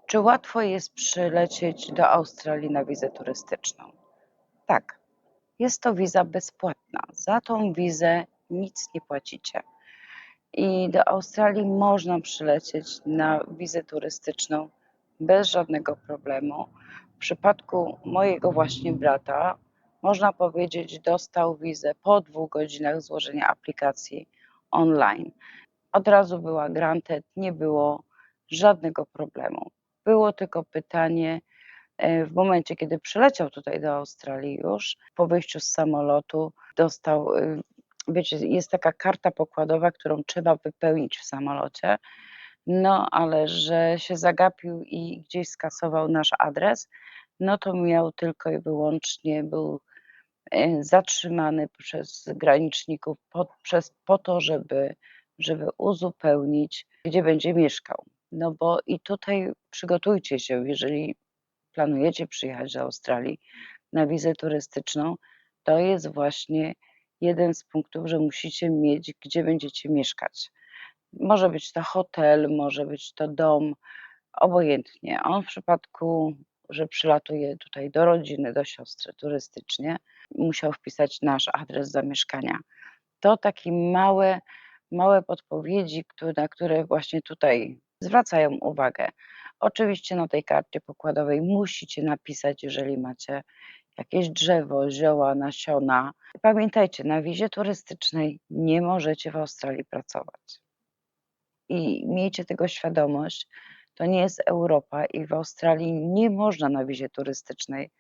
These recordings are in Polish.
Czy łatwo jest przylecieć do Australii na wizę turystyczną? Tak, jest to wiza bezpłatna. Za tą wizę nic nie płacicie. I do Australii można przylecieć na wizę turystyczną bez żadnego problemu. W przypadku mojego właśnie brata, można powiedzieć, dostał wizę po 2 godzinach złożenia aplikacji online. Od razu była granted, nie było żadnego problemu. Było tylko pytanie, w momencie, kiedy przyleciał tutaj do Australii już, po wyjściu z samolotu dostał, wiecie, jest taka karta pokładowa, którą trzeba wypełnić w samolocie, no ale że się zagapił i gdzieś skasował nasz adres, no to miał tylko i wyłącznie, był zatrzymany przez graniczników po to, żeby uzupełnić, gdzie będzie mieszkał. No bo i tutaj przygotujcie się, jeżeli planujecie przyjechać do Australii na wizę turystyczną, to jest właśnie jeden z punktów, że musicie mieć, gdzie będziecie mieszkać. Może być to hotel, może być to dom, obojętnie. On w przypadku, że przylatuje tutaj do rodziny, do siostry turystycznie, musiał wpisać nasz adres zamieszkania. To takie małe podpowiedzi, na które właśnie tutaj zwracają uwagę. Oczywiście na tej karcie pokładowej musicie napisać, jeżeli macie jakieś drzewo, zioła, nasiona. Pamiętajcie, na wizie turystycznej nie możecie w Australii pracować. I miejcie tego świadomość, to nie jest Europa i w Australii nie można na wizie turystycznej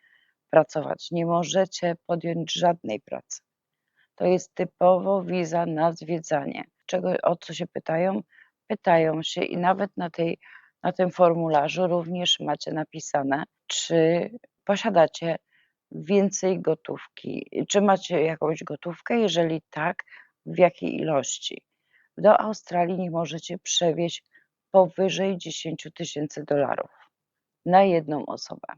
pracować. Nie możecie podjąć żadnej pracy. To jest typowo wiza na zwiedzanie. O co się pytają? Pytają się i nawet na tym formularzu również macie napisane, czy posiadacie więcej gotówki, czy macie jakąś gotówkę, jeżeli tak, w jakiej ilości. Do Australii nie możecie przewieźć powyżej $10 000 na jedną osobę.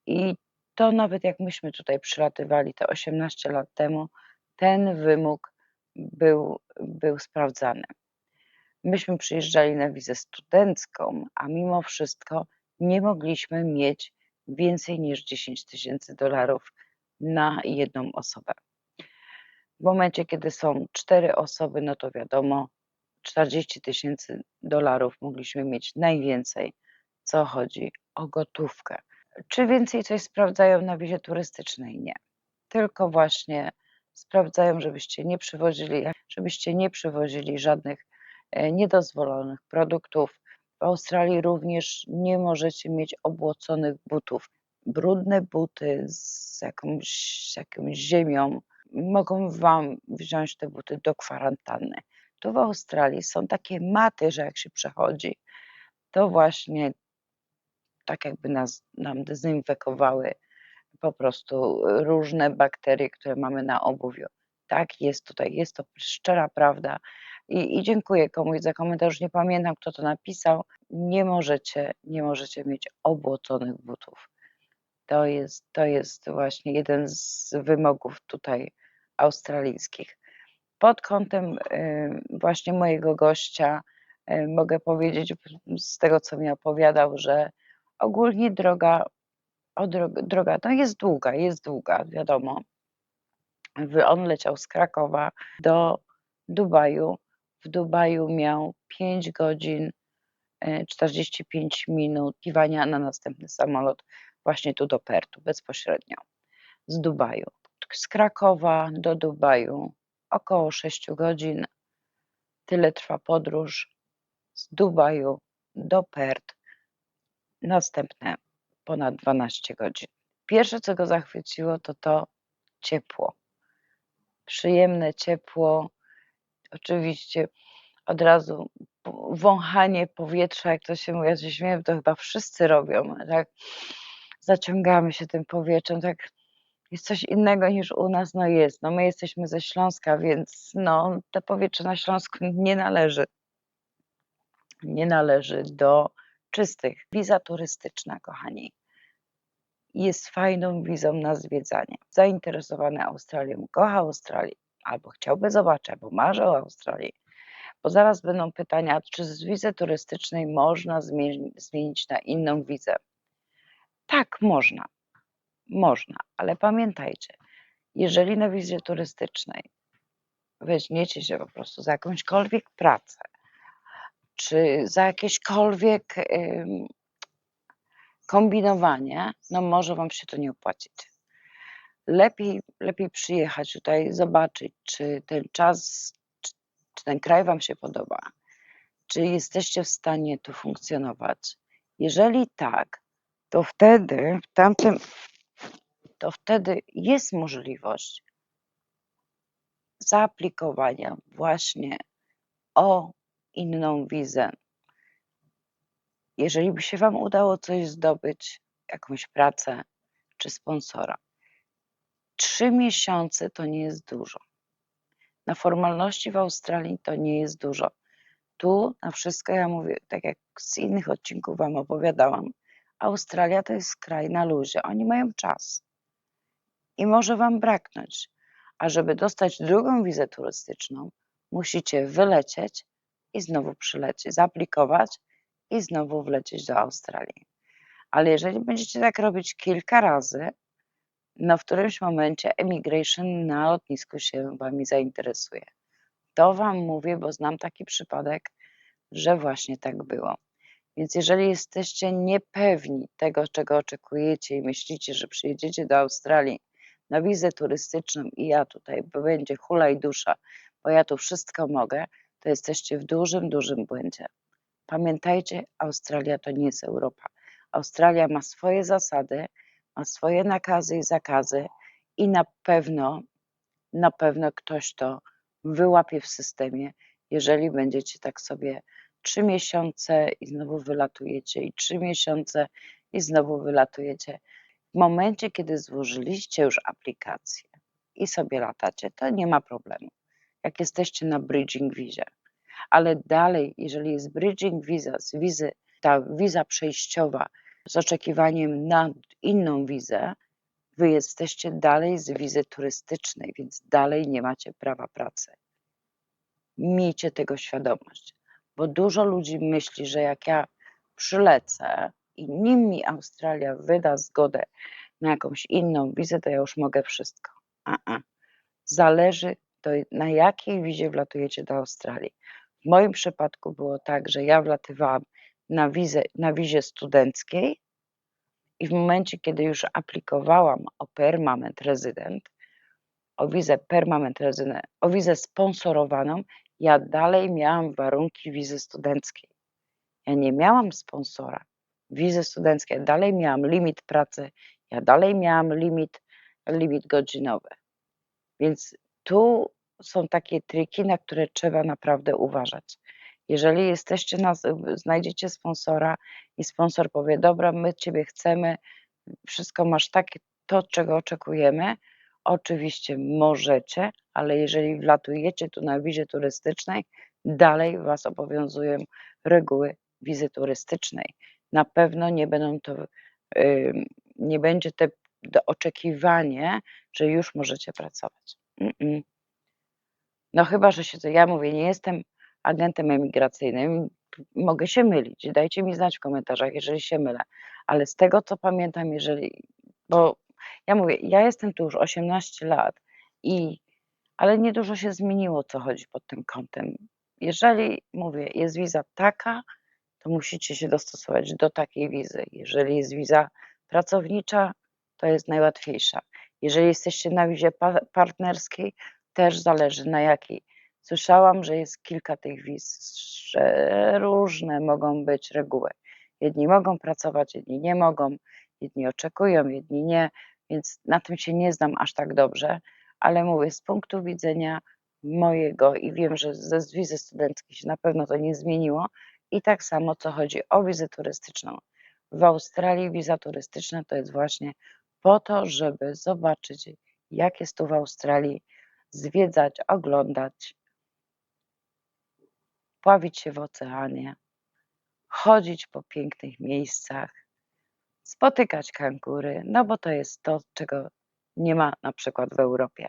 I to nawet jak myśmy tutaj przylatywali te 18 lat temu, ten wymóg był sprawdzany. Myśmy przyjeżdżali na wizę studencką, a mimo wszystko nie mogliśmy mieć więcej niż $10 000 na jedną osobę. W momencie, kiedy są 4 osoby, no to wiadomo, $40 000 mogliśmy mieć najwięcej, co chodzi o gotówkę. Czy więcej coś sprawdzają na wizie turystycznej? Nie. Tylko właśnie sprawdzają, żebyście nie przywozili żadnych niedozwolonych produktów. W Australii również nie możecie mieć obłoconych butów. Brudne buty z jakąś ziemią mogą wam wziąć te buty do kwarantanny. Tu w Australii są takie maty, że jak się przechodzi, to właśnie tak jakby nam dezynfekowały po prostu różne bakterie, które mamy na obuwiu. Tak jest tutaj, jest to szczera prawda. I dziękuję komuś za komentarz, nie pamiętam, kto to napisał. Nie możecie mieć obłoconych butów. To jest właśnie jeden z wymogów tutaj australijskich. Pod kątem właśnie mojego gościa mogę powiedzieć z tego, co mi opowiadał, że ogólnie droga no jest długa, wiadomo. On leciał z Krakowa do Dubaju. W Dubaju miał 5 godzin 45 minut oczekiwania na następny samolot właśnie tu do Pertu, bezpośrednio z Dubaju. Z Krakowa do Dubaju około 6 godzin. Tyle trwa podróż z Dubaju do Pert. Następne ponad 12 godzin. Pierwsze, co go zachwyciło, to ciepło. Przyjemne ciepło. Oczywiście od razu wąchanie powietrza, jak to się mówi, ja się śmieję, to chyba wszyscy robią, tak? Zaciągamy się tym powietrzem, tak jest coś innego niż u nas, no jest. No my jesteśmy ze Śląska, więc no to powietrze na Śląsku nie należy do czystych. Wiza turystyczna, kochani, jest fajną wizą na zwiedzanie. Zainteresowany Australią, kocha Australię, albo chciałby zobaczyć, albo marzy o Australii, Bo zaraz będą pytania, czy z wizy turystycznej można zmienić na inną wizę? Tak, można, ale pamiętajcie, jeżeli na wizie turystycznej weźmiecie się po prostu za jakąśkolwiek pracę, czy za jakieśkolwiek kombinowanie, no może Wam się to nie opłacić. Lepiej przyjechać tutaj, zobaczyć, czy ten czas, czy ten kraj Wam się podoba, czy jesteście w stanie tu funkcjonować. Jeżeli tak, to wtedy jest możliwość zaaplikowania właśnie o inną wizę. Jeżeli by się Wam udało coś zdobyć, jakąś pracę czy sponsora. 3 miesiące to nie jest dużo. Na formalności w Australii to nie jest dużo. Tu na wszystko, ja mówię, tak jak z innych odcinków Wam opowiadałam, Australia to jest kraj na luzie. Oni mają czas i może Wam braknąć. A żeby dostać drugą wizę turystyczną, musicie wylecieć i znowu przylecieć, zaaplikować i znowu wlecieć do Australii. Ale jeżeli będziecie tak robić kilka razy, no w którymś momencie immigration na lotnisku się Wami zainteresuje. To Wam mówię, bo znam taki przypadek, że właśnie tak było. Więc jeżeli jesteście niepewni tego, czego oczekujecie i myślicie, że przyjedziecie do Australii na wizę turystyczną i ja tutaj, bo będzie hula i dusza, bo ja tu wszystko mogę, to jesteście w dużym błędzie. Pamiętajcie, Australia to nie jest Europa. Australia ma swoje zasady, ma swoje nakazy i zakazy i na pewno ktoś to wyłapie w systemie, jeżeli będziecie tak sobie 3 miesiące i znowu wylatujecie i 3 miesiące i znowu wylatujecie. W momencie, kiedy złożyliście już aplikację i sobie latacie, to nie ma problemu, jak jesteście na bridging vizie. Ale dalej, jeżeli jest bridging visa, ta wiza przejściowa z oczekiwaniem na inną wizę, Wy jesteście dalej z wizy turystycznej, więc dalej nie macie prawa pracy. Miejcie tego świadomość, bo dużo ludzi myśli, że jak ja przylecę i nim mi Australia wyda zgodę na jakąś inną wizę, to ja już mogę wszystko. Zależy, na jakiej wizie wlatujecie do Australii. W moim przypadku było tak, że ja wlatywałam na wizie studenckiej i w momencie, kiedy już aplikowałam o permanent resident, o wizę sponsorowaną, ja dalej miałam warunki wizy studenckiej. Ja nie miałam sponsora wizy studenckiej, ja dalej miałam limit pracy, ja dalej miałam limit godzinowy. Więc tu są takie triki, na które trzeba naprawdę uważać. Jeżeli znajdziecie sponsora i sponsor powie: dobra, my Ciebie chcemy, wszystko masz takie, to czego oczekujemy, oczywiście możecie, ale jeżeli wlatujecie tu na wizie turystycznej, dalej Was obowiązują reguły wizy turystycznej. Na pewno nie będzie to oczekiwanie, że już możecie pracować. No chyba, że ja mówię, nie jestem agentem emigracyjnym, mogę się mylić. Dajcie mi znać w komentarzach, jeżeli się mylę. Ale z tego, co pamiętam, bo ja mówię, ja jestem tu już 18 lat, ale niedużo się zmieniło, co chodzi pod tym kątem. Jeżeli, mówię, jest wiza taka, to musicie się dostosować do takiej wizy. Jeżeli jest wiza pracownicza, to jest najłatwiejsza. Jeżeli jesteście na wizie partnerskiej, też zależy na jakiej. Słyszałam, że jest kilka tych wiz, że różne mogą być reguły. Jedni mogą pracować, jedni nie mogą, jedni oczekują, jedni nie, więc na tym się nie znam aż tak dobrze, ale mówię, z punktu widzenia mojego i wiem, że ze wizy studenckiej się na pewno to nie zmieniło, i tak samo, co chodzi o wizę turystyczną. W Australii wiza turystyczna to jest właśnie po to, żeby zobaczyć, jak jest tu w Australii, zwiedzać, oglądać, pławić się w oceanie, chodzić po pięknych miejscach, spotykać kangury, no bo to jest to, czego nie ma na przykład w Europie.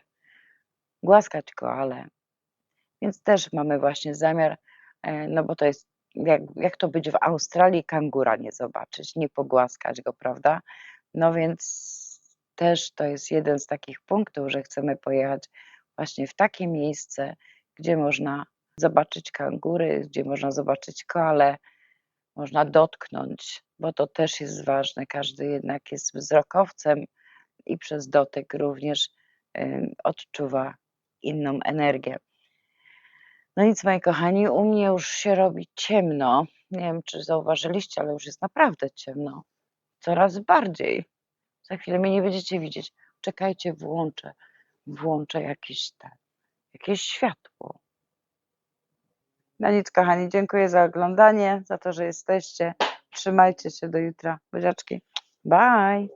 Głaskać koale. Więc też mamy właśnie zamiar no bo to jest, jak to być w Australii, kangura nie zobaczyć, nie pogłaskać go, prawda? No więc też to jest jeden z takich punktów, że chcemy pojechać właśnie w takie miejsce, gdzie można zobaczyć kangury, gdzie można zobaczyć koale, można dotknąć, bo to też jest ważne. Każdy jednak jest wzrokowcem i przez dotyk również odczuwa inną energię. No nic, moi kochani, u mnie już się robi ciemno. Nie wiem, czy zauważyliście, ale już jest naprawdę ciemno. Coraz bardziej. Za chwilę mnie nie będziecie widzieć. Czekajcie, włączę jakieś światło. No nic, kochani, dziękuję za oglądanie, za to, że jesteście. Trzymajcie się do jutra. Buziaczki. Bye!